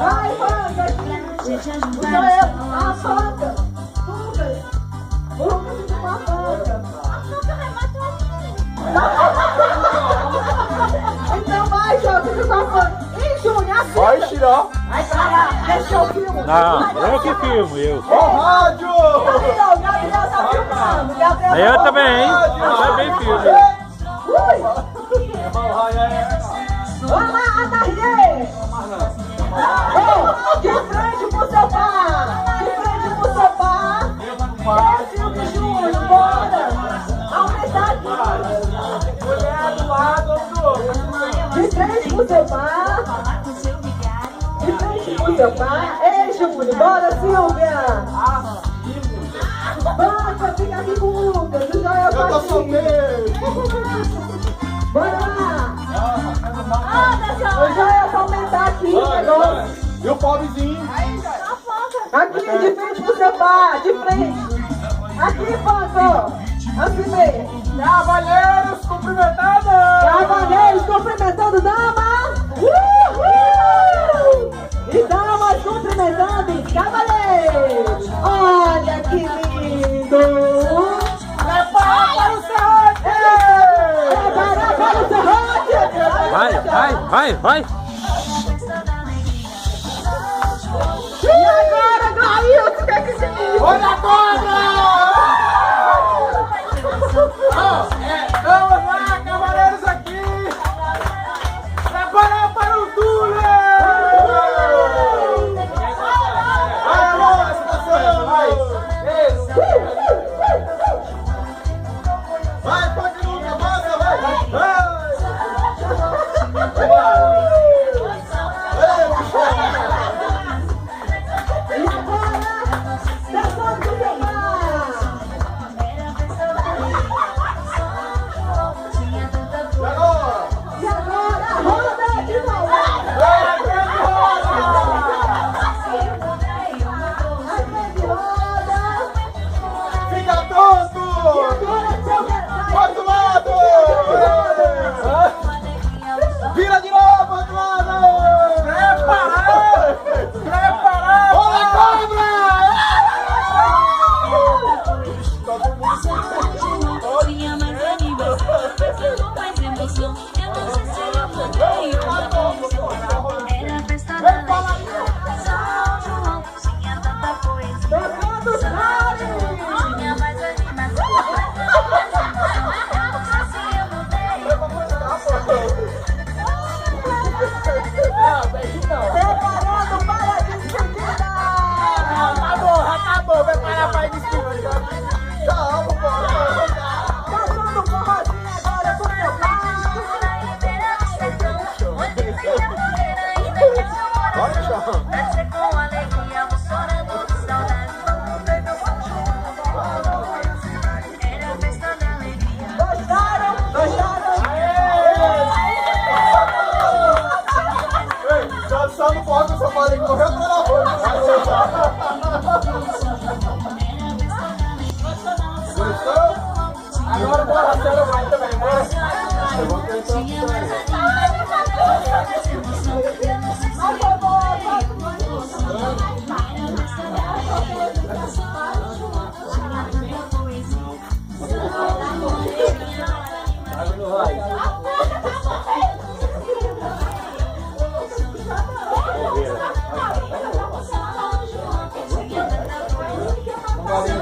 Vai, Fanga! A Fanga! Lucas! O Lucas fica com a Fanga! Então vai, Jô, fica com a Fanga! Ih, Júnior, assista! Vai, Xiró! Vai, cara, deixa eu filmo! Não, eu que filmo, eu. Ó, rádio! Gabriel tá filmando! Gabriel Eu também, hein? Eu também filmo. Vamos lá, Atarde! De frente pro seu pai! De frente pro seu pai! Silvio Júnior, bora! Aumentar aqui! De frente pro seu pai! De frente pro seu pai! Ei, Júnior, bora, Silvia! Bora, fica aqui com o Lucas! O Joel Eu tô solteiro! Bora lá! Eu já ia comentar aqui o negócio. E o pobrezinho? Aqui, de frente pro seu pai, de frente. Aqui, Panto. Assim mesmo. Cavaleiros cumprimentando! Cavaleiros cumprimentando damas. Uhul! E damas cumprimentando os cavaleiros. Olha que lindo. Prepara para o serrote! Preparar para o serrote. Vai. E agora, Glailson, o que é que se diz? Olha a cobra! Vamos lá, cavaleiros aqui! Preparar para o túnel! Vai, amor, você tá sonhando, vai! Vai, pode nunca, avança, vai! E agora, roda de novo. A grande roda. Fica tonto! Agora, seu Outro lado! Vira de novo, outro lado! Preparado! Olha a cobra! Todo mundo se tocando os caras. Preparando para a despedida. Acabou, prepara para a despedida. Tchau, bora. Passando um forrozinho agora pro meu Bora, tchau. Gostaram? Ei, só não pode, só pode correr pra lá fora. Gostou? Agora bora, sério, vai também, bora. Eu vou tentar.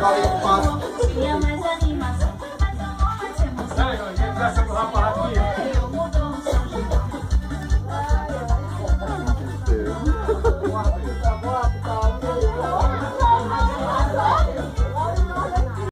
Valeu, fácil.